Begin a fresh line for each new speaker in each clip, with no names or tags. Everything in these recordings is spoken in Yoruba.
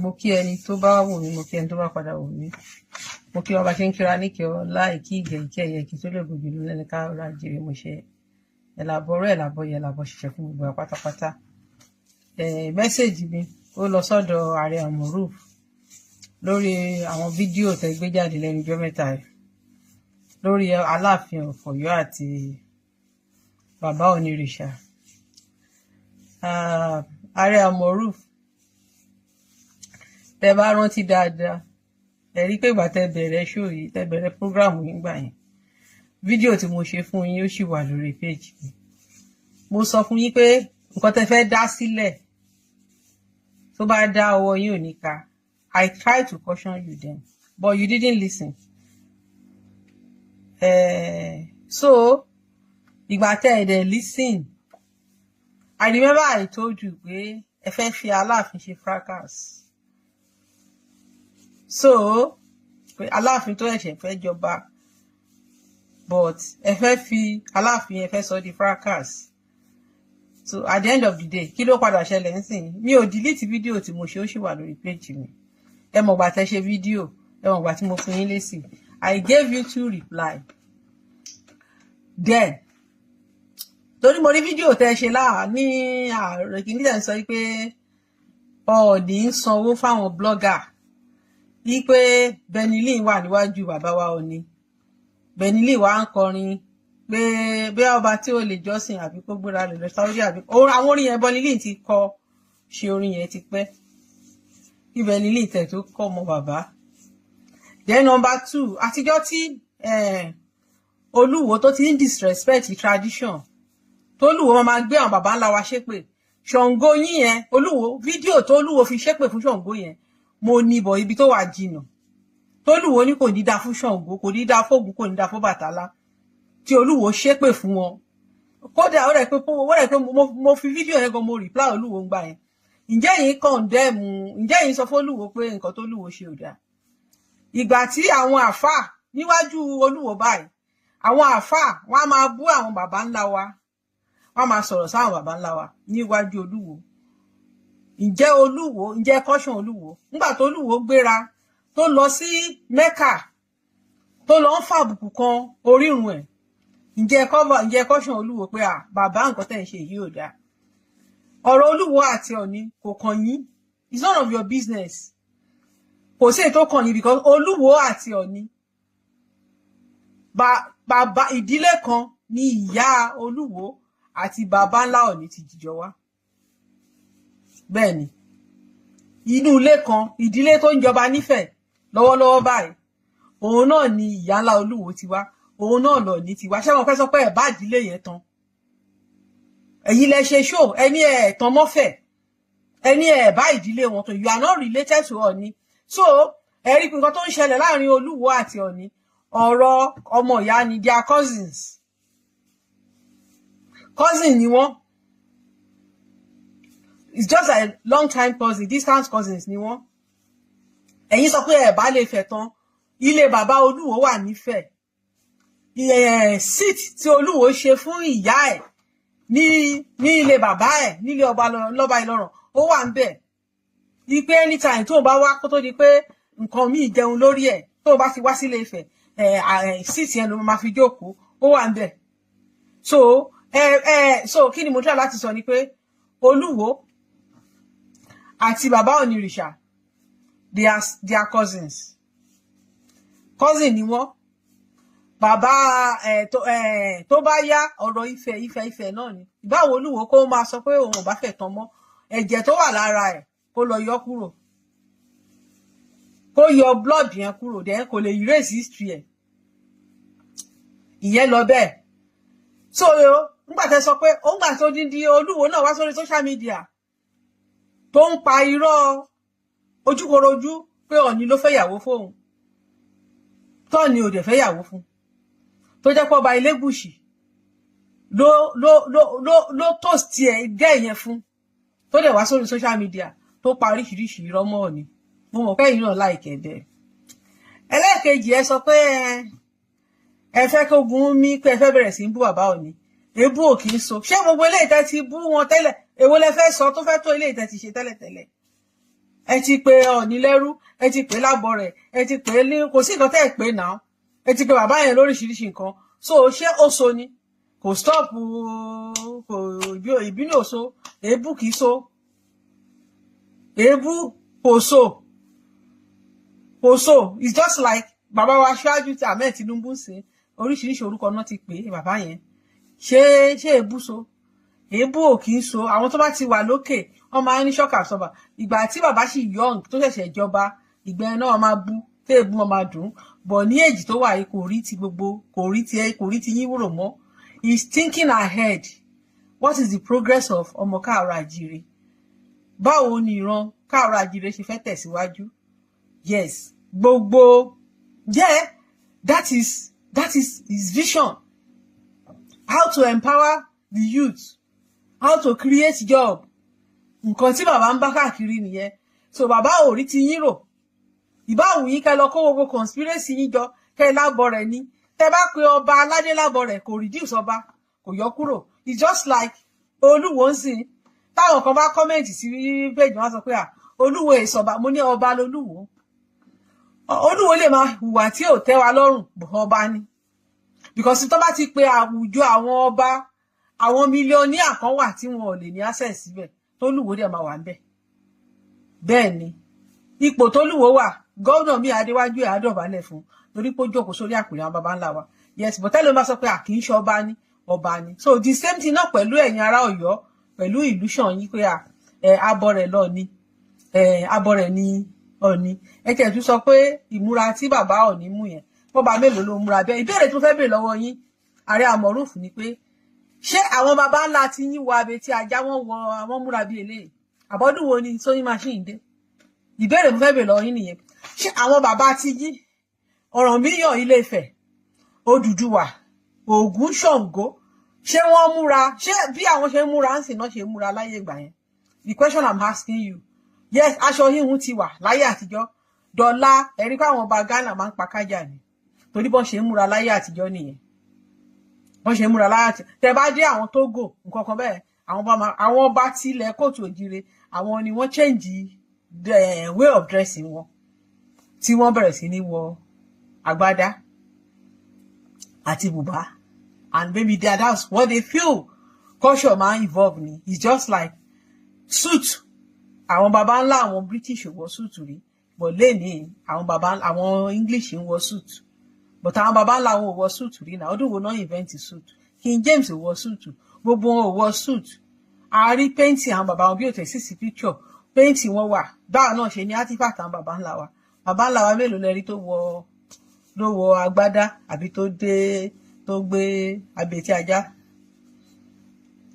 Mo kí ẹni tó bá wò mí, mo kí ẹni tó bá padà wò mí. Mo kí ọba ṣe ń kíra níkẹ́ ọ láì kí ìgẹ̀ ìkẹ́ ẹ̀yẹ kí tó lè gbòjì ló lẹ́ni ká ọ̀rọ̀ àjèrè mo ṣe ẹ̀làbọ̀rọ̀ ẹ̀làbọ̀yẹ̀ ẹ̀làbọ̀ ṣiṣẹ́ fún gbogbo wa pátápátá. Mẹ́sẹ̀jì mi ó lọ sọ́dọ̀ Aare Almoruf lórí àwọn fídíò tẹ́ gbé jáde lẹ́nu ọjọ́ mẹ́ta yìí lórí Aláàfin of Ọ̀yọ́ àti bàbá Olorisa. Aare Almoruf, tẹ́ bá rántí dáadáa ẹ rí pé ìgbà tẹ́ bẹ̀rẹ̀ show yìí, tẹ́ bẹ̀rẹ̀ program yìí gbà yẹn, fídíò tí mo ṣe fún yín ó sì wà lórí page mi. Mo sọ fún yín pé nǹkan tẹ́ fẹ́ dá sílẹ̀ tó bá dá ọwọ́ yín ò ní ká. I tried to caution you then, but you didn't listen. So ìgbà tẹ́ ẹ dẹ̀ listen, I remember I told you pé ẹ fẹ́ fi Aláàfin ṣe fracas. So pé Aláàfin tó ẹ̀ṣẹ̀ fẹ́ jọba, but ẹ fẹ́ fi Aláàfin ẹ fẹ́ sọ di fracas. So at the end of the day, kí ló padà ṣẹlẹ̀ nísìnyí? Mi ò delete fídíò tí mo ṣe, ó sì wà lórí page mi. Ẹ mọ̀ gbà tẹ́ ṣe fídíò, ẹ mọ̀ gbà tí mo fún yín lésì. I gave you 2 reply. Then torí mo rí fídíò tẹ́ ṣe láà ní ààrẹ kìíní tẹ́ ń sọ pé Ọọ̀ni ń sanwó fáwọn blogger wípé Benilin wà níwájú bàbá wa Ọọ̀ni. Benilin wà ń kọrin pé bí ọba tí ó lè jọ́sìn àbí kó gbéra lè lọ Saudi àbí àwọn orin yẹn Benilin ti kọ ṣe orin yẹn ti pẹ́ kí Benilin tẹ̀ tó kọ́ ọmọ bàbá. Then number 2, àtijọ́ tí Olúwo tó ti ń disrespect tradition, tó Olúwo máa gbé àwọn bàbá ńlá wa ṣépè. Ṣàngó yín yẹn, Olúwo fídíò tó Olúwo fi ṣépè fún Ṣàngó yẹn, mo ní bọ̀ ibi tó wà jìnnà. Tó Olúwo ní kò ní dá fún Ṣàngó, kò ní dá fógun, kò ní dá fún Bàtálá, tí Olúwo ṣépè fún wọn. Kódà ó rẹ̀ pé mo fi fídíò yẹn gan mo reply Olúwo ń gbà yẹn. Ǹjẹ́ yín condemn, ǹjẹ́ yín sọ fún Olúwo pé nǹkan tó Olúwo ṣe ò dáa? Ìgbà tí àwọn àfáà níwájú Olúwo báyìí, àwọn àfáà wọ́n á máa bú àwọn bàbá ńlá wa, wọ́n á máa sọ̀rọ̀ sáwọn bàbá ńlá wa níwájú Olúwo. Ǹjẹ́ Olúwo, ǹjẹ́ caution Olúwo? Nígbà tó Olúwo gbéra tó lọ sí Mẹ́kà tó lọ ń fàbùkù kan orírun ẹ̀, ǹjẹ́ caution Olúwo pé bàbá nǹkan tẹ́ ń ṣe yìí ò dáa? Ọ̀rọ̀ Olúwo àti Ọọ̀ni kò kàn yín, it's none of your business. Kò sí èyí tó kàn yín because Olúwo àti Ọọ̀ni bàbá ìdílé kan ní ìyá Olúwo àti bàbá ńlá Ọọ̀ni ti jíjọ wá. Bẹ́ẹ̀ ni, inú ilé kan, ìdílé tó ń jọba nífẹ̀ẹ́ lọ́wọ́lọ́wọ́ báyìí, òun náà ni ìyá ńlá Olúwo ti wá, òun náà l'Ọọ̀ni ti wá. Ṣé wọn fẹ́ sọ pé ẹ̀ bá ìdílé yẹn tán? Ẹ̀yin lẹ ṣe show, ẹni ẹ̀ tán mọ́fẹ̀, ẹni ẹ̀ bá ìdílé wọn tán. You are not related to Ọọ̀ni. So ẹ rí nǹkan tó ń ṣẹlẹ̀ láàrin Olúwo àti Ọọ̀ni, ọ̀rọ̀ ọmọ ìyá ni, they are cousins. Cousin ni wọ́n. It's just a long time cousin, distant cousins ni wọ́n. Ẹ̀yin sọ pé ẹ̀ bá lè fẹ̀ tán, ilé bàbá Olúwo wà nífẹ̀ẹ́. Seat tí Olúwo ṣe fún ìyá ẹ̀ ní ilé bàbá ẹ̀, nílé ọba lọ́ba Ìlọrọ̀, ó wà ń bẹ̀. Di pé anytime tó bá wá kó tó di pé nǹkan míì jẹun lórí ẹ̀, tó bá ti wá sílé Ifẹ̀, seat yẹn ló máa fi jókòó, ó wà ń bẹ̀. So kí ni mo try láti sọ ni pé Olúwo àti bàbá Olorisa, they are cousins. Cousin ni wọ́n. Bàbá tó bá yá ọ̀rọ̀ Ifẹ̀ náà ni. Báwo Olúwo kó máa sọ pé òun ò bá fẹ́ tán mọ́, ẹ̀jẹ̀ tó wà lára ẹ̀ kó lọ yọ kúrò. Kó yọ blood yẹn kúrò, then kò lè erase history ẹ̀. Ìyẹn lọ bẹ́ẹ̀. So nígbà tẹ́ sọ pé ó ń gbà tó dín Olúwo náà wá sórí social media tó ń pa irọ́ ojúkorojú pé Ọọ̀ni ló fẹ́ yàwó fóun, tọ́ọ̀ni ò dẹ̀ fẹ́ yàwó fún, tó jẹ́ pé ọba Elégùṣì ló toast ẹ̀ gẹ́ ìyẹn fún, tó dẹ̀ wá sórí social media tó pa oríṣiríṣi irọ́ mọ́ Ọọ̀ni. Mo mọ̀ pé ẹ̀yin náà láìkẹ́ bẹ́ẹ̀. Ẹlẹ́ẹ̀kejì ẹ sọ pé ẹ fẹ́ kógun mí, pé ẹ fẹ́ bẹ̀rẹ̀ sí ń bú bàbá Ọọ̀ni. Èébú ò kì í so. Ṣé gbogbo eléyìí tẹ́ ti bú wọn tẹ́lẹ̀? Èwo lẹ fẹ́ sọ tó fẹ́ tó eléyìí tẹ́ ti ṣe tẹ́lẹ̀tẹ́lẹ̀? ẹ ti pè Ọọ̀ni lẹ́rú, ẹ ti pè lábọ̀ rẹ̀, ẹ ti pè ní kò sí nǹkan tẹ́ ẹ pè náà, ẹ ti pè bàbá yẹn lóríṣiríṣi nǹkan. So ṣé ó so ni? Kò stop, kò ìbínú ò so, èébú kì í so, èébú kò so, kò so. It's just like bàbá wa ṣáájú tí Ahmed Tinubu ń ṣe oríṣiríṣi orúkọ náà ti pè bàbá yẹn. Ṣé èébú so? Èébú ò kì í so. Àwọn tó bá ti wà lókè wọ́n máa ń ní shock absorber. Ìgbà tí bàbá sì young tó ṣẹ̀ṣẹ̀ jọba, ìgbà yẹn náà máa bú, téèbú wọn máa dùn. Bọ̀ ní èjì tó wà yìí kò rí ti gbogbo, kò rí ti yín wúrò mọ́. He's thinking ahead. What is the progress of ọmọ káàárọ̀ àjíire? Báwo ni ìran káàárọ̀ àjíire ṣe fẹ́ tẹ̀síwájú? Yes, gbogbo, yeah, that is his vision. How to empower the youth, how to create job. Nǹkan tí bàbá ń bá káàkiri nìyẹn. So bàbá ò rí ti yín rò. Ìbáwù yín kẹ́ lọ kó gbogbo conspiracy yín jọ, kẹ́ lábọ̀ rẹ̀ ní. Tẹ́ bá pe ọba aládé lábọ̀ rẹ̀, kò reduce ọba, kò yọ kúrò. It's just like Olúwo ń sìn. Táwọn kan bá comment sí page wọn sọ pé Olúwo èso ọba, mo ní ọba lolúwo. Olúwo lè máa hùwà tí ò tẹ́ wa lọ́rùn, ọba ni. Because tó bá ti pe àwùjọ àwọn ọba, àwọn mílíọ̀nìà kan wà tí wọn ò lè ní access síbẹ̀, tólúwo dẹ̀ máa wà ńbẹ̀. Bẹ́ẹ̀ ni, ipò tólúwo wà, gómìnà mi Adéwájú ẹ̀ àdọ̀bálẹ̀ fún, torí pé ó jókòó sórí àpèrè àwọn baba ńlá wa. Yes, but tẹ́lẹ̀ máa sọ pé kì í ṣe ọba ni, ọba ni. So the same thing náà pẹ̀lú ẹ̀yin ará Ọ̀yọ́, pẹ̀lú ìlú ṣàn yín pé abọ́ rẹ̀ lọ ni, abọ́ rẹ̀ ni Ọọ̀ni. Ẹ tẹ̀ tún sọ pé ìmúra tí bàbá Ọọ̀ni mú yẹn, bọ́ba mélòó ló múra bẹ́ẹ̀. Ìbéèrè tó fẹ́ bèèrè lọ́wọ́ yín, Ààrẹ Almoruf, ni pé ṣé àwọn baba ńlá tí yín wọ abetí ajá wọ́n múra bí eléyìí? Àbọ́dún wo ni sewing machine dé? Ìbéèrè tó fẹ́ bèèrè lọ́wọ́ yín nìyẹn. Ṣé àwọn bàbá tí yín, Ọ̀rànmíyàn Ilé-Ifẹ̀, Odùduwà, Ògún, Ṣàngó, ṣé wọ́n múra? Ṣé bí àwọn ṣe ń múra ń sìn náà ṣe ń múra láyé ìgbà yẹn? The question I'm asking you. Yes, aṣọ híhun ti wà láyé àtijọ́. Dọ̀la ẹ̀rí pé àwọn ọba Ghana máa ń pa kájà ni. Torí bọ́n ṣe ń múra láyé àtijọ́ nìyẹn. Wọ́n ṣe ń múra láyé àtijọ́. Tẹ́ bá dé àwọn Togo, nǹkan kan bẹ́ẹ̀, àwọn ọba tilẹ̀ kóòtù òjire, àwọn ni wọ́n change the way of dressing wọn. Tí wọ́n bẹ̀rẹ̀ sí ní wọ agbádá àti bùbá. And maybe that's what they feel. Culture máa ń evolve ni. It's just like suit. Àwọn baba ńlá àwọn British wọ suit rí. But lẹ́ni àwọn English ń wọ suit. But àwọn baba ńlá wọn ò wọ suit rí náà. Ọdún wo náà invent suit? King James ò wọ suit. Gbogbo wọn ò wọ suit. A rí painting àwọn baba wọn bí ó tẹ̀ sí picture. Painting wọn wà. Báwa náà ṣe ní artifact àwọn baba ńlá wa. Baba ńlá wa mélòó lẹ́rí tó wọ agbádá àbí tó gbé abetí ajá?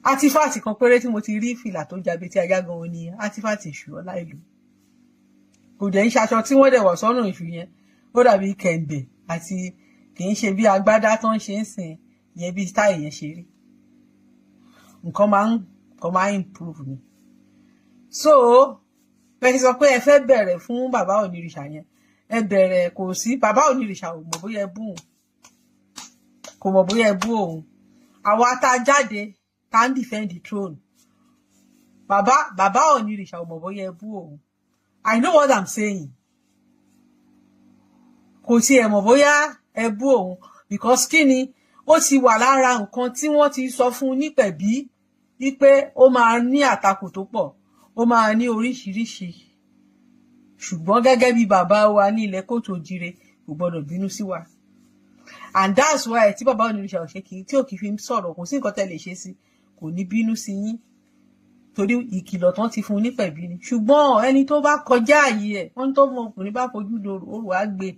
Artifact kan péré tí mo ti rí fìlà tó jẹ abetí ajá gan ni artifact Èṣù Ọláìlú. Kò dẹ̀ ń ṣaṣọ tí wọ́n dẹ̀ wọ̀ sọ́rùn Èṣù yẹn, ó dàbí kẹ̀ǹbẹ̀ àti kì í ṣe bí agbádá tó ń ṣe ń sìn yẹn bí style yẹn ṣe rí. Nǹkan máa ń improve ni. So bẹ́ẹ̀ sọ pé ẹ fẹ́ bẹ̀rẹ̀ fún bàbá Onírìṣà yẹn, ẹ bẹ̀rẹ̀, kò sí bàbá Onírìṣà ò mọ̀ bóyá ẹ bú òun, kò mọ̀ bóyá ẹ bú òun. Àwa tá jáde tá ń defend the throne, bàbá Onírìṣà ò mọ̀ bóyá ẹ bú òun. I know what I'm saying. Kò tiẹ̀ mọ̀ bóyá ẹ bú òun because kí ni, ó ti wà lára nǹkan tí wọ́n ti sọ fún nípẹ̀bí wípé ó máa ní àtakò tó pọ̀, ó máa ní oríṣiríṣi. Ṣùgbọ́n gẹ́gẹ́ bí bàbá wa ní ilẹ̀ kóòtù òjire, kò gbọdọ̀ bínú sí wa. And that's why tí bàbá Onírìṣà ò ṣe tí ò kì í fi sọ̀rọ̀, kò sí nǹkan tẹ́ lè ṣe sí, kò ní bínú sí yín. Torí ìkìlọ̀ tán ti fún nípẹ̀bí ni. Ṣùgbọ́n ẹni tó bá kọjá ààyè ẹ̀, wọ́n tó mọ ọkùnrin bá fojú dòrò, òrò á gbé.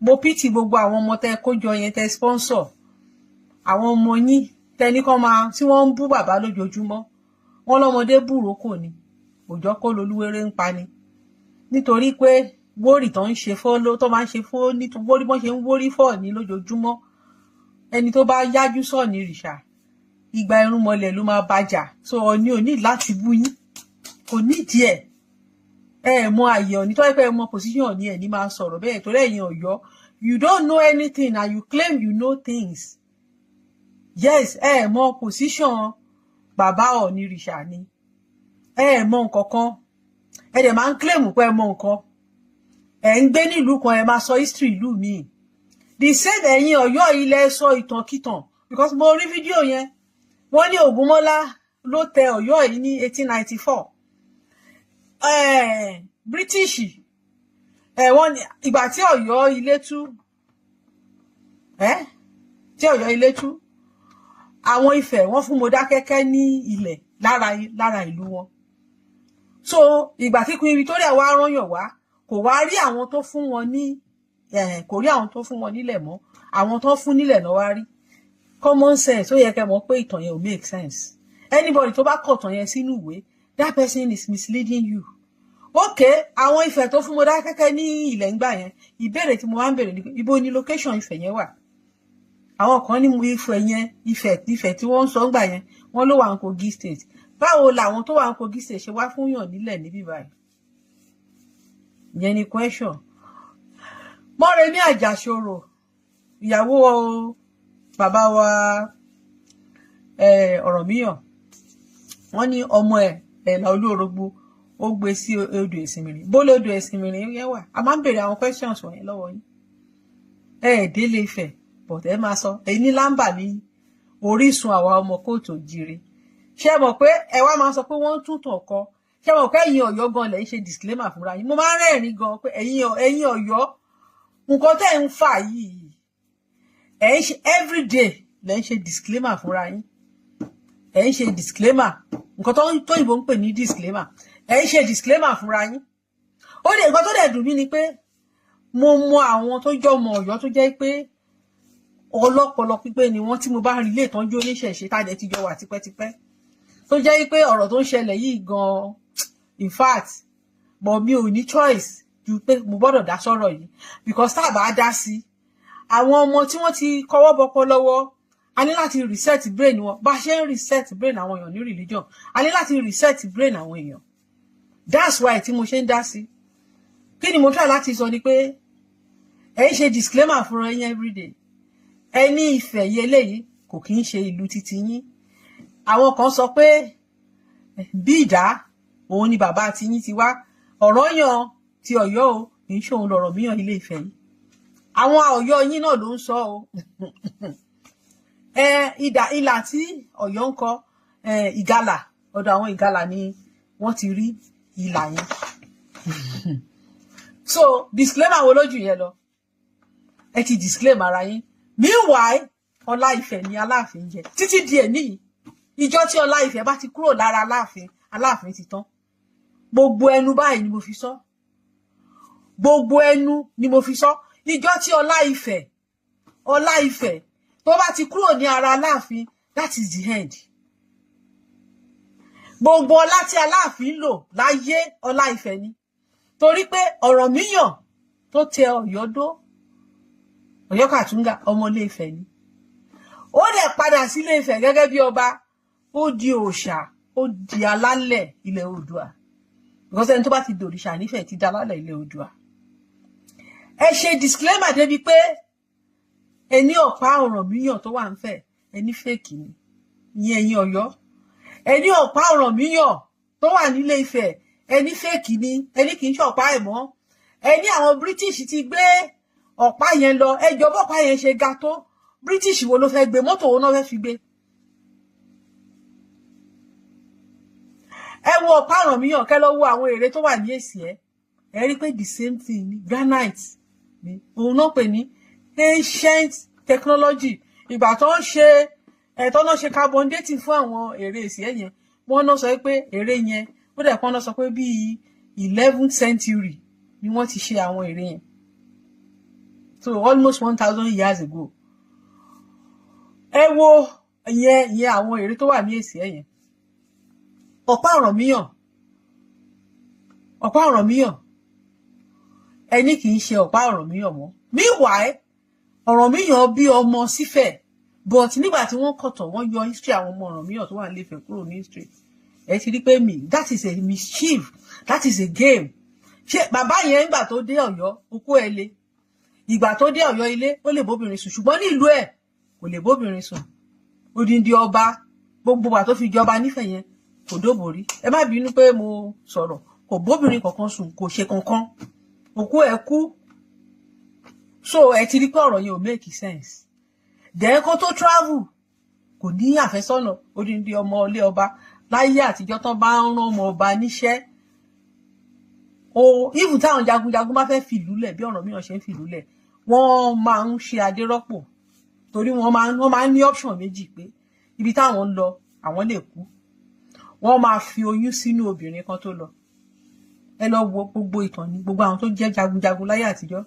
Mo pity gbogbo àwọn ọmọ tẹ́ kójọ yẹn tẹ́ sponsor. Àwọn ọmọ yín tẹ́ni kan máa tí wọ́n ń bú bàbá lójoojúmọ́. Wọ́n lọ́mọdé búròkò ni, òjọ́ kó lolúwéré ń pa ni. Nítorí pé wórì tó ń ṣe fọ́ tó máa ń ṣe fọ́ nítorí bọ́n ṣe ń wórí fọ́ ní lójoojúmọ́. Ẹni tó bá yájú sọ̀ ní ìrìṣà, ìgbà irúnmọlẹ̀ ló máa bàjà. So Ọọ̀ni ò ní láti bú yín, kò nídìí ẹ̀. Ẹ mọ àyè Ọọ̀ni, tó pé ẹ mọ position Ọọ̀ni ẹ̀ ní máa sọ̀rọ̀ bẹ́ẹ̀ torí ẹ̀yin Ọ̀yọ́. You don't know anything and you claim you know things. Yes, ẹ mọ position bàbá Onírìṣà ni. Ẹ mọ nǹkan kan. ẹ dẹ̀ máa ń claim pé ẹ mọ nǹkan ẹ ń gbé nílùú kan ẹ máa sọ history ìlú míì the same ẹ̀yin Ọ̀yọ́ ilẹ̀ sọ ìtànkìtàn because mo rí fídíò yẹn wọ́n ní Ògúnmọ́lá ló tẹ Ọ̀yọ́ yìí ní 1894 British wọ́n ní ìgbà tí Ọ̀yọ́ ilé tú tí Ọ̀yọ́ ilé tú àwọn Ifẹ̀ wọ́n fún Mọdákẹ́kẹ́ ní ilẹ̀ lára ìlú wọn so ìgbà tí Queen Victoria wá rányàn wá kò wá rí àwọn tó fún wọn ní kò rí àwọn tó fún wọn nílẹ̀ mọ́ àwọn tó fún nílẹ̀ náà wá rí common sense ó yẹ kẹ́ mọ̀ pé ìtàn yẹn ò make sense anybody tó bá kọ ìtàn yẹn sínú ìwé that person is misleading you okay àwọn Ifẹ̀ tó fún Mọdákẹ́kẹ́ ní ilẹ̀ ńgbà yẹn ìbéèrè tí mo máa ń béèrè ni ibo ni location Ifẹ̀ yẹn wà àwọn kan ní Ifẹ̀ yẹn Ifẹ̀ tí wọ́n ń sọ ńgbà yẹn wọ́n ló wà ní Kogi state báwo làwọn tó wà ní Kogi state ṣe wá fún yàn nílẹ̀ níbí báyìí ìyẹn ni question Mọ́remí Àjàṣorò ìyàwó bàbá wa Ọ̀rànmíyàn wọ́n ní ọmọ Ẹ̀là Olúorogbo ó gbé sí odò Ẹ̀sìnmìrìn bó lódò Ẹ̀sìnmìrìn yẹn wà a máa ń béèrè àwọn questions wọ̀nyẹn lọ́wọ́ yín délé Ifẹ̀ but ẹ máa sọ èyí ní lámbà ní orísun àwa ọmọ kóòtù òjìire ṣé mọ̀ pé ẹ wá máa sọ pé wọ́n ń tún tàn kọ ṣé mọ̀ pé ẹ̀yin Ọ̀yọ́ gan lẹ̀ ń ṣe disclaimer fúnra yín mo máa ń rẹ́rìn gan pé ẹ̀yin Ọ̀yọ́ nǹkan tẹ́ ń fà yìí ẹ̀ ń ṣe everyday lẹ̀ ń ṣe disclaimer fúnra yín ẹ̀ ń ṣe disclaimer nǹkan tó ìbò ń pè ní disclaimer ẹ̀ ń ṣe disclaimer fúnra yín ó dé nǹkan tó dẹ̀ dùn mí ni pé mo mọ àwọn tó jọ ọmọ Ọ̀yọ́ tó jẹ́ pé ọlọ́pọlọ pípé ni wọ́n tí mo bá rí ilé ìtọ́jú oníṣẹ̀ṣe tàdé ti jọ wà tipẹ́tipẹ́ tó jẹ́ pé ọ̀rọ̀ tó ń ṣẹlẹ̀ yìí gan in fact but mi ò ní choice ju pé mo gbọ́dọ̀ dá sọ̀rọ̀ yìí because tá a bá dá sí àwọn ọmọ tí wọ́n ti kọ́wọ́ bọ́pọ́ lọ́wọ́ a ní láti reset brain wọn bá ṣe ń reset brain àwọn èèyàn ní religion a ní láti reset brain àwọn èèyàn that's why tí mo ṣe ń dá sí kí ni mo try láti sọ ni pé ẹ ń ṣe disclaimer fún ẹ̀yin everyday ẹ ní Ifẹ̀ yìí eléyìí kò kí ń ṣe ìlú titi yín àwọn kan sọ pé bí ìdá òun ni bàbá àti yín ti wá Ọ̀rànyàn ti Ọ̀yọ́ o kì í ṣe òun l'Ọ̀rànmíyàn ilé Ifẹ̀ yìí àwọn Ọ̀yọ́ yín náà ló ń sọ o ìlà tí Ọ̀yọ́ ń kọ Ìgalà ọ̀dọ̀ àwọn Ìgalà ni wọ́n ti rí ìlà yẹn so disclaimer wo lójú yẹn lọ ẹ ti disclaim ara yín meanwhile Ọlá Ifẹ̀ ni Aláàfin jẹ títí di èní ìjọ tí Ọlá Ifẹ̀ bá ti kúrò lára Aláàfin ti tán gbogbo ẹnu báyìí ni mo fi sọ gbogbo ẹnu ni mo fi sọ ìjọ tí Ọlá Ifẹ̀ tó bá ti kúrò ní ara Aláàfin that is the end gbogbo ọlá tí Aláàfin lò láyé Ọlá Ifẹ̀ ni torí pé Ọ̀rànmíyàn tó tẹ Ọ̀yọ́ dó Ọ̀yọ́ Kàtúngà ọmọ Ilé Ifẹ̀ ni ó dẹ̀ padà sí Ilé Ifẹ̀ gẹ́gẹ́ bí ọba ó di òòṣà ó di alálẹ̀ ilẹ̀ Oòduà because ẹni tó bá ti dòrìṣà nífẹ̀ẹ́ ti di alálẹ̀ ilẹ̀ Oòduà ẹ ṣe disclaimer débi pé ẹni ọ̀pá Ọ̀rànmíyàn tó wà ń fẹ̀ ẹni fèkì ni ìyẹn ẹ̀yin Ọ̀yọ́ ẹni ọ̀pá Ọ̀rànmíyàn tó wà nílé Ifẹ̀ ẹni fèkì ni ẹni kì í ṣọ̀pá ẹ̀ mọ́ ẹni àwọn British ti gbé ọ̀pá yẹn lọ ẹjọ́ bọ́pá yẹn ṣe ga tó British wo ló fẹ́ gbé mọ́tò wo náà fẹ́ fi gbé ẹ wo ọ̀pá Ọ̀rànmíyàn kẹ́ lọ wo àwọn ère tó wà ní èsì ẹ rí pé the same thing ni granite ni òun náà pè ní ancient technology ìgbà tó ń ṣe ẹ̀tọ́ náà ṣe carbon dating fún àwọn ère èsì yẹn wọ́n náà sọ pé ère yẹn ó dẹ̀ kán náà sọ pé bíi 11th century ni wọ́n ti ṣe àwọn ère yẹn so almost 1000 years ago ẹ wo ìyẹn àwọn ère tó wà ní èsì yẹn ọ̀pá Ọ̀rànmíyàn ẹni kì í ṣe ọ̀pá Ọ̀rànmíyàn mọ́ meanwhile Ọ̀rànmíyàn bí ọmọ sífẹ̀ but nígbà tí wọ́n kọ̀tọ̀ wọ́n yọ history àwọn ọmọ Ọ̀rànmíyàn tó wà ní Ifẹ̀ kúrò ní history ẹ ti rí pé that is a mischief that is a game ṣé bàbá yẹn nígbà tó dé Ọ̀yọ́ okó ẹ le ìgbà tó dé Ọ̀yọ́ ilé ó lè bóbìnrin sùn ṣùgbọ́n ní ìlú ẹ̀ kò lè bóbìnrin sùn odindi ọba gbogbo wa tó fi jọba nífẹ̀ẹ́ yẹn kò dóbòrí ẹ má bínú pé mo sọ̀rọ̀ kò bóbìnrin kankan sùn kò ṣe kankan òkú ẹ̀ kú so ẹ ti rí pé ọ̀rọ̀ yẹn ò make sense then kó tó travel kò ní àfẹ́sọ́nà odindi ọmọ ilé ọba láyé àtijọ́ tán bá ń rán ọmọ ọba níṣẹ́ even táwọn jagunjagun bá fẹ́ fìlú lẹ̀ bí ọ̀rọ̀ mìíràn ṣe ń fìlú lẹ̀ wọ́n máa ń ṣe adérọ́pò torí wọ́n máa ń ní option méjì pé ibi táwọn ń lọ àwọn lè kú wọ́n máa fi oyún sínú obìnrin kan tó lọ ẹ lọ wo gbogbo ìtàn ní gbogbo àwọn tó jẹ́ jagunjagun láyé àtijọ́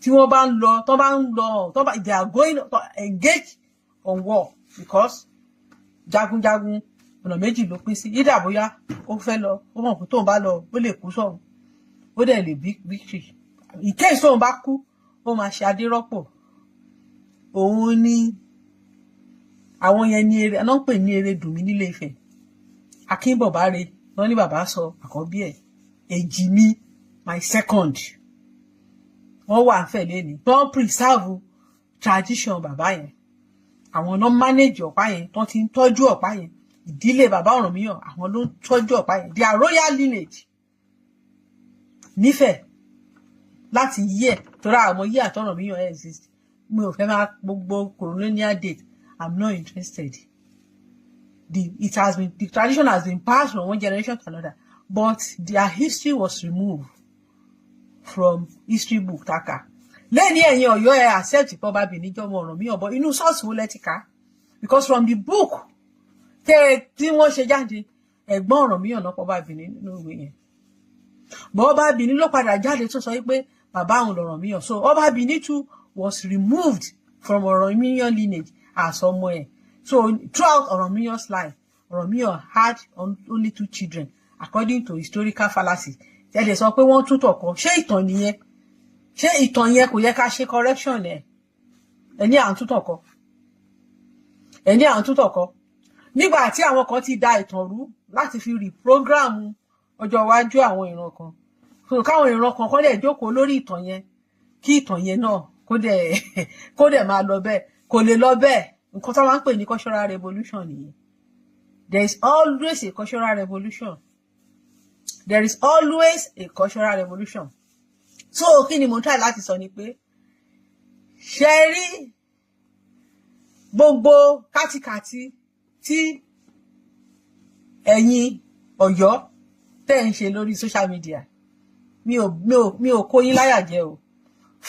tí wọ́n bá ń lọ they are going to engage on war because jagunjagun ọ̀nà méjì ló pín sí yídà bóyá ó fẹ́ lọ ó mọ̀ pé tóun bá lọ ó lè kú sọ̀run ó dẹ̀ lè bí victory in case tóun bá kú ó máa ṣe adérọ́pò òun ni àwọn yẹn ní eré náà ń pè ní eré dùnmí nílé Ifẹ̀ akínbọ̀báre wọ́n ní bàbá sọ àkọ́bí ẹ̀ èjì mi my second wọ́n wà ń fẹ̀ lẹ́ni wọ́n preserve tradition bàbá yẹn àwọn náà manage ọ̀pá yẹn tó ti ń tọ́jú ọ̀pá yẹn ìdílé bàbá Ọ̀rànmíyàn àwọn ló ń tọ́jú ọ̀pá yẹn their royal lineage nífẹ̀ẹ́ láti yí ẹ̀ torí àwọn yí àtọ̀rànmíyàn exist mi ò fẹ́ máa gbogbo colonial date I'm not interested the tradition has been passed from one generation to another but their history was removed from history book taka lẹ́ni ẹ̀yin Ọ̀yọ́ ẹ̀ accept pé ọba Benin jọmọ Ọ̀rànmíyàn bọ̀ inú source wo lẹ ti kà because from the book tí wọ́n ṣe jáde ẹ̀gbọ́n Ọ̀rànmíyàn náà ọba Benin nínú ìwé yẹn bọ́ ọba Benin ló padà jáde tó sọ wípé bàbá òun l'Ọ̀rànmíyàn so ọba Benin too was removed from Ọ̀rànmíyàn lineage as ọmọ ẹ̀ so throughout Ọ̀rànmíyàn's life Ọ̀rànmíyàn had only 2 children according to historical fallacy ẹ̀dẹ̀ sọ pé wọ́n tún tọ̀kọ ṣé ìtàn yẹn kò yẹ ká ṣe correction ẹ̀ ẹni à ń tún tọ̀kọ nígbà tí àwọn kan ti da ìtàn rú láti fi reprogram ọjọ́ iwájú àwọn ìran kan so káwọn ìran kan kọ́ dẹ̀ jókòó lórí ìtàn yẹn kí ìtàn yẹn náà kó dẹ̀ máa lọ bẹ́ẹ̀ kò lè lọ bẹ́ẹ̀ nǹkan tó máa ń pè ní cultural revolution nìyẹn there is always a cultural revolution so kí ni mo try láti sọ ni pé ṣe rí gbogbo kátikàti tí ẹ̀yin Ọ̀yọ́ tẹ́ ń ṣe lórí social media mi ò kó yín láyà jẹ o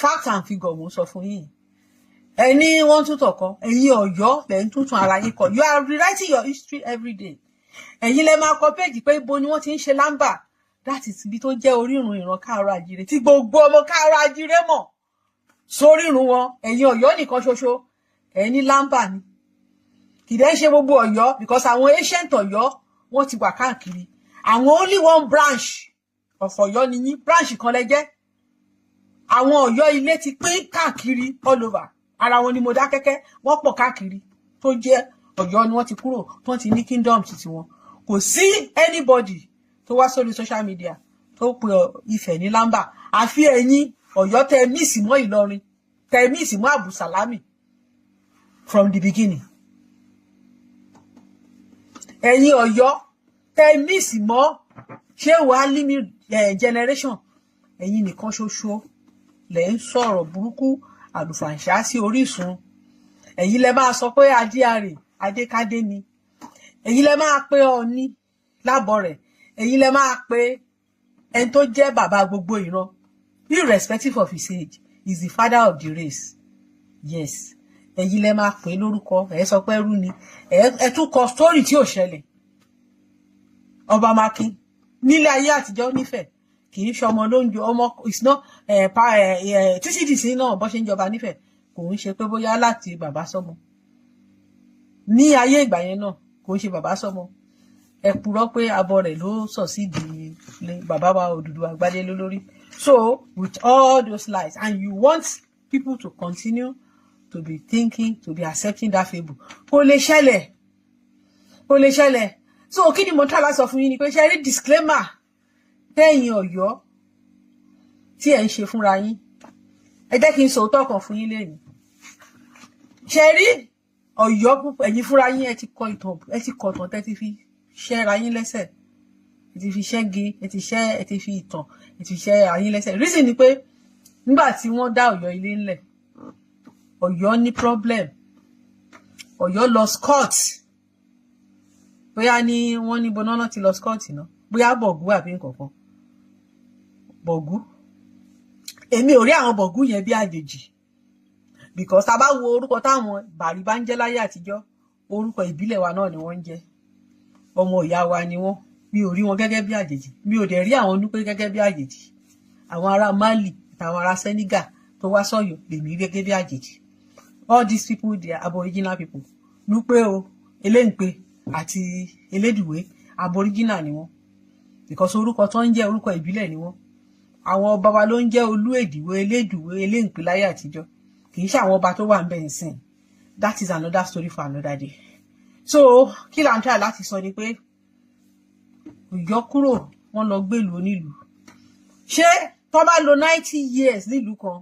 fact and figure mo sọ fún yín ẹni wọ́n tún tọ̀kọ ẹ̀yin Ọ̀yọ́ lẹ ń tuntun ara yín kọ you are rewriting your history every day ẹ̀yin lẹ máa kọ péjì pé ibo ni wọ́n ti ń ṣe lámbà that is ibi tó jẹ́ orírun ìran Káàárọ̀ Àjíire tí gbogbo ọmọ Káàárọ̀ Àjíire mọ̀ sórírun wọn ẹ̀yin Ọ̀yọ́ nìkan ṣoṣo ẹni lámbà ni kìdẹ́ ṣe gbogbo Ọ̀yọ́ because àwọn ancient Ọ̀yọ́ wọ́n ti wà káàkiri àwọn only one branch of Ọ̀yọ́ ni yín branch kan lẹ́jẹ́ àwọn Ọ̀yọ́ ilé ti pín káàkiri all over ara wọn ni Mọdákẹ́kẹ́ wọ́n pọ̀ káàkiri tó jẹ́ Ọ̀yọ́ ni wọ́n ti kúrò tó ti ní kingdom títí wọn kò sí anybody tó wá sórí social media tó pe Ifẹ̀ ní lámbà àfi ẹ̀yin Ọ̀yọ́ tẹ míìsì mọ́ Ìlọrin tẹ míìsì mọ́ Àbùsàlámì from the beginning ẹ̀yin Ọ̀yọ́ tẹ míìsì mọ́ Ṣéhù Álímì generation ẹ̀yin nìkan ṣoṣo lẹ ń sọ̀rọ̀ burúkú àlùfàǹṣá sí Orísun ẹ̀yin lẹ máa sọ pé Aare Adékádé ni ẹ̀yin lẹ máa pe Ọọ̀ni Lábọ̀rẹ̀ ẹ̀yin lẹ máa pe ẹni tó jẹ́ bàbá gbogbo ìran irrespective of his age is the father of the race yes ẹ̀yin lẹ máa pè lórúkọ ẹ sọ pé ẹrú ni ẹ tún kọ story tí ò ṣẹlẹ̀ Ọba Mákin nílé ayé àtijọ́ nífẹ̀ẹ́ kì í ṣọmọ lóúnjẹ ọmọ ìsìná títí dìsí náà bó ṣe ń jọba nífẹ̀ẹ́ kò ń ṣe pé bóyá láti bàbá sọmọ ní ayé ìgbà yẹn náà kò ń ṣe bàbá sọmọ ẹ purọ́ pé abọ́ rẹ̀ ló sọ sí di bàbá wa Odùduwà Àgbádé lórí so with all those lies and you want people to continue to be thinking to be accepting that fable kò lè ṣẹlẹ̀ so kí ni mo try láti sọ fún yín ni pé ṣe rí disclaimer tẹ́yin Ọ̀yọ́ tí ẹ̀ ń ṣe fúnra yín ẹ jẹ́ kí n sòótọ́ kan fún yín lẹ́yìn ṣe rí Ọ̀yọ́ ẹ̀yin fúnra yín ẹ ti kọ ìtàn tẹ́ ti fi ṣẹ́ra yín lẹ́sẹ̀ ẹ ti fi ṣẹ́gi ẹ ti fi ìtàn ẹ ti fi ṣẹ́ ayé lẹ́sẹ̀. Reason ni pé nígbà tí wọ́n dá Ọ̀yọ́ ilé ńlẹ̀, Ọ̀yọ́ ní problem, Ọ̀yọ́ lọ scott, bóyá ní wọ́n ní bonana ti lọ scott náà, bóyá bọ̀gú àbí nǹkankan bọ̀gú. Èmi ò rí àwọn bọ̀gú yẹn bí àjèjì, because tá bá wo orúkọ táwọn bàrí bá ń jẹ́ láyé àtijọ́, orúkọ ìbílẹ̀ wa náà ni wọ́n ń jẹ́, ọmọ ìyá wa ni wọ́n. Mi ò rí wọn gẹ́gẹ́ bí àjèjì, mi ò dẹ̀ rí àwọn Núpé gẹ́gẹ́ bí àjèjì. Àwọn ará Mali àtàwọn ará Senegal tó wá sọ́yọ́ lèmi gẹ́gẹ́ bí àjèjì. All these people, they are aboriginal people. Núpé o, Eléǹpé àti Elédùwé aboriginal ni wọ́n, because orúkọ tó ń jẹ́ orúkọ ìbílẹ̀ ni wọ́n. Àwọn ọba wa ló ń jẹ́ Olúèdìwé, Elédùwé, Eléǹpé láyé àtijọ́, kì í ṣe àwọn ọba tó wà ń bẹ̀ ń sìn. That is another story for another day. So kí là ń try láti sọ ni pé ìyọkúrò wọ́n lọ gbèlú onílùú. Ṣé tó bá lò 90 years nílùú kan,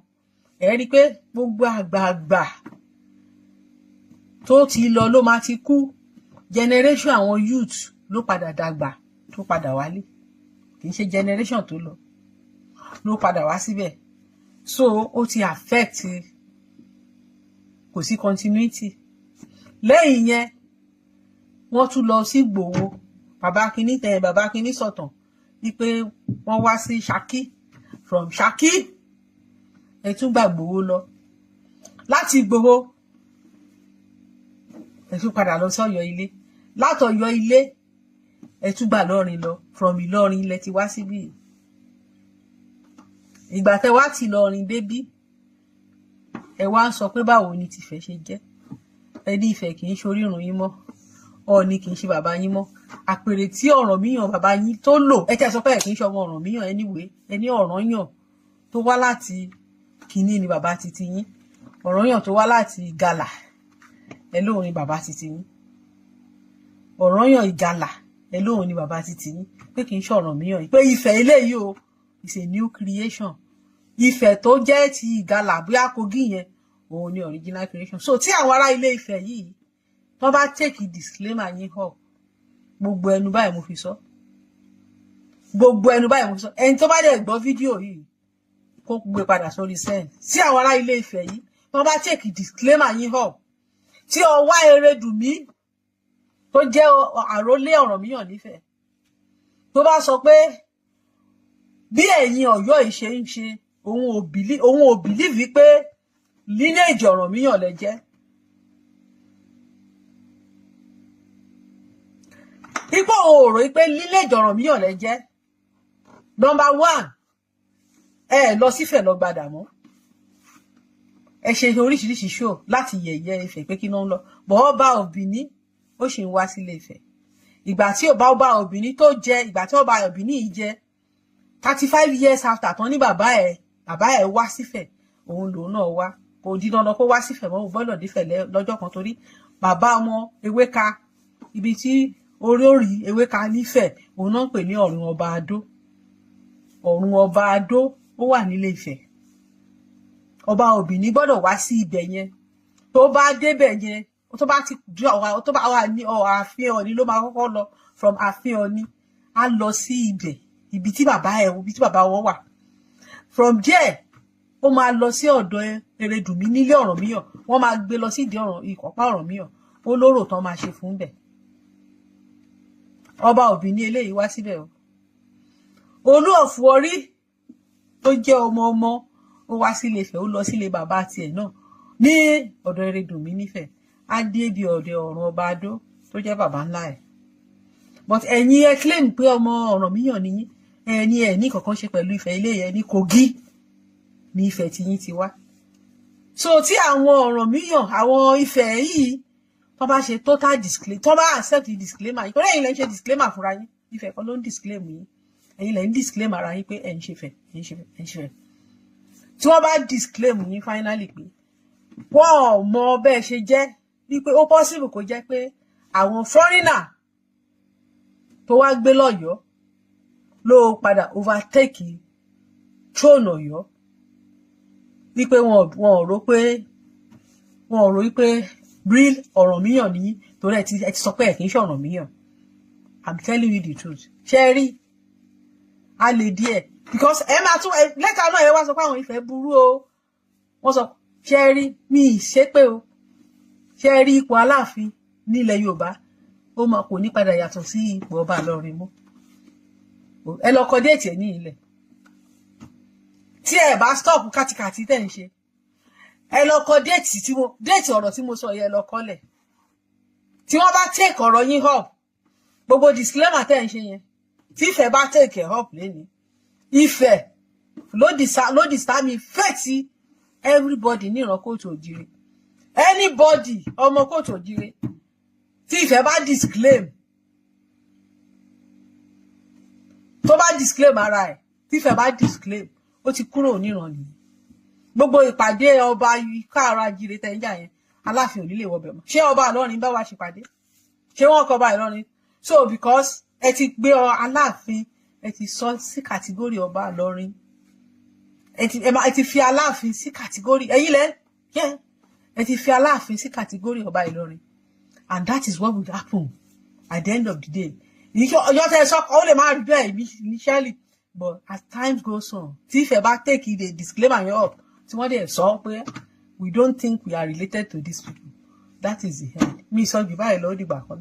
ẹ rí pé gbogbo àgbààgbà tó ti lọ ló máa ti kú, generation àwọn youth ló padà dàgbà tó padà wálé, kì í ṣe generation tó lọ ló padà wá síbẹ̀. So ó ti affect, kò sí continuity. Lẹ́yìn yẹn wọ́n tún lọ sí Ìgbòho, bàbá kínní sọ̀tàn wípé wọ́n wá sí Ṣakí, from Ṣakí ẹ tún gbà Ìgbòho lọ, láti Ìgbòho ẹ tún padà lọ sọ́yọ́ ilé, látọ̀yọ́ ilé ẹ tún gbà Ìlọrin lọ, from Ìlọrin ilẹ̀ ti wá síbí. Ìgbà tẹ́ wá ti Ìlọrin débí, ẹ wá ń sọ pé báwo ni tìfẹ́ ṣe jẹ́. Ẹ ní Ifẹ̀ kì í ṣe orírun yín mọ́, Ọọ̀ni kì í ṣe bàbá yín mọ́. Àpèrè tí Ọ̀rànmíyàn bàbá yín tó lò, ẹ tẹ́ sọ pé ẹ kì í ṣe ọmọ Ọ̀rànmíyàn anyway, ẹ ní Ọ̀rànyàn tó wá láti Kínní ni bàbá titi yín, Ọ̀rànyàn tó wá láti Ìgalà ẹ lóhùn ni bàbá titi yín, Ọ̀rànyàn Ìgalà ẹ lóhùn ni bàbá titi yín, pé kì í ṣe Ọ̀rànmíyàn yìí, pé Ifẹ̀ eléyìí o is a new creation. Ifẹ̀ tó jẹ́ ti Ìgalà bóyá Kogi yẹn òun ni original creation. So tí àwọn ará Ilé Ifẹ̀ yìí tó bá take disclaimer yín up, gbogbo ẹnu báyìí mo fi sọ, gbogbo ẹnu báyìí mo fi sọ, ẹni tó bá dẹ̀ gbọ́ fídíò yìí kó gbé padà sórí send. Tí àwọn ará Ilé Ifẹ̀ yìí tó bá take disclaimer yín up, tí Ọwá Erédùmí tó jẹ́ àrólé Ọ̀rànmíyàn nífẹ̀ẹ́ tó bá sọ pé bí ẹ̀yin Ọ̀yọ́ yìí ṣe ń ṣe, òun ò believe pé lineage Ọ̀rànmíyàn lẹ jẹ́. Ipò òòrò pé lineage Ọ̀rànmíyàn lẹ jẹ́. Number one, ẹ lọ sífẹ̀ lọ gbadà mọ́. Ẹ ṣe oríṣiríṣi show láti yẹ̀yẹ́ Ifẹ̀ pé kí náà ń lọ. Bọ̀ Ọba Òbìní ó ṣì ń wá sílé Ifẹ̀. Ìgbà tí Ọba Òbìní tó jẹ, ìgbà tí Ọba Òbìní yìí jẹ 35 years after tán ní bàbá ẹ̀ wá sífẹ̀, òun lòun náà wá. Kò di dandan kó wá sífẹ̀ mọ́, ó gbọ́dọ̀ dífẹ̀ lọ́jọ́ kan torí bàbá wọn Ewéka, ibi tí orí Ewéka nífẹ̀, òun náà ń pè ní Ọ̀run Ọba Adó. Ọ̀run Ọba Adó ó wà nílé Ifẹ̀. Ọba Òbìní gbọ́dọ̀ wá sí ibẹ̀ yẹn. Tó bá débẹ̀ yẹn, tó bá wà ní ààfin Ọọ̀ni ló máa kọ́kọ́ lọ, from ààfin Ọọ̀ni á lọ sí ibẹ̀, ibi tí bàbá wọn wà. From there ó máa lọ sí ọ̀dọ̀ Erédùmí nílé Ọ̀rànmíyàn, wọ́n máa gbé lọ sí ìdí ìkọ̀pá Ọ̀rànmíyàn, ó lórò tán máa ṣe fún bẹ̀. Ọba Òbìní eléyìí wá síbẹ̀ o. Olú of Warri tó jẹ́ ọmọ ó wá sílé Ifẹ̀, ó lọ sílé bàbá tiẹ̀ náà ní ọ̀dọ̀ Erédùmí nífẹ̀, á dé bí ọ̀dọ̀ Ọ̀run Ọba Adó tó jẹ́ bàbá ńlá ẹ̀. But ẹ̀yin ẹ claim pé ọmọ Ọ̀rànmíyàn ni yín, ẹni ẹ̀ ní kankan ṣe pẹ̀lú Ifẹ̀ ilé yẹn ní Kogi ní Ifẹ̀ tí yín ti wá. So tí àwọn Ọ̀rànmíyàn, àwọn Ifẹ̀ yìí tó bá ṣe total disclaimer, tó bá accept disclaimer yìí, kò lẹ́yìn lẹ́ ń ṣe disclaimer fúnra yín, Ifẹ̀ kan ló ń disclaim yín, ẹ̀yin lẹ́ ń disclaim ara yín pé ẹ̀ ń ṣe Ifẹ̀, ẹ̀ ń ṣe Ifẹ̀, ẹ̀ ń ṣe Ifẹ̀. Tí wọ́n bá disclaim yín finally pé wọ́n mọ bẹ́ẹ̀ ṣe jẹ́, wípé ó possible kó jẹ́ pé àwọn foreigner tó wá gbé lọ́yọ̀ọ́ ló padà overtake throne Ọ̀yọ́, wípé wọn ò rò wípé real Ọ̀rànmíyàn ní, torí ẹ ti sọ pé ẹ kì í ṣe Ọ̀rànmíyàn. I'm telling you the truth. Ṣé rí a lè díẹ̀ because ẹ máa tún lẹ́tà náà ẹ wá sọ pé àwọn Ifẹ̀ burú o wọ́n sọ ṣe rí mi ìṣépè o ṣe rí ipò Aláàfin nílẹ̀ Yorùbá ó máa kò ní padà yàtọ̀ sí ipò ọba Ìlọrin mọ́ ẹ lọ kọ déètì ẹ ní ilẹ̀ tí ẹ bá stop kàtìkàtì tẹ̀ ń ṣe ẹ lọ kọ déètì ọ̀rọ̀ tí mo sọ yẹ lọ kọ́lẹ̀ tí wọ́n bá take ọ̀rọ̀ yín up gbogbo disclaimer tẹ̀ ń ṣe yẹn tí Ifẹ̀ bá take ẹ̀ up lẹ́ni Ifẹ̀ ló dìsámi fẹ́ẹ̀tì everybody ní ìran kóòtù òjìrè anybody ọmọ kóòtù òjìrè tí Ifẹ̀ bá disclaim tó bá disclaim ara ẹ̀ tí Ifẹ̀ bá disclaim ó ti kúrò níran nìyí gbogbo ìpàdé ọba káàrọ̀ àjíire tẹ̀yìnjà yẹn Aláàfin ò ní lè wọbẹ̀ mọ́ ṣé ọba Ìlọrin bá wá ṣèpàdé ṣé wọ́n kọ́ ọba Ìlọrin so because ẹ ti gbé Aláàfin ẹ ti sọ sí kàtígórì ọba Ìlọrin ẹ ti fi Aláàfin sí kàtígórì ẹ̀yin lẹ ẹ ti fi Aláàfin sí kàtígórì ọba Ìlọrin and that is what will happen at the end of the day ọjọ́ tẹ́ ẹ sọ ó lè má rí bẹ́ẹ̀ initially but as time goes on tí Ifẹ̀ bá take the disclaimer yẹn up tí wọ́n dẹ̀ sọ pé we don't think we are related to these people that is the end mi sọ jù báyìí lọ ó dìgbà kan.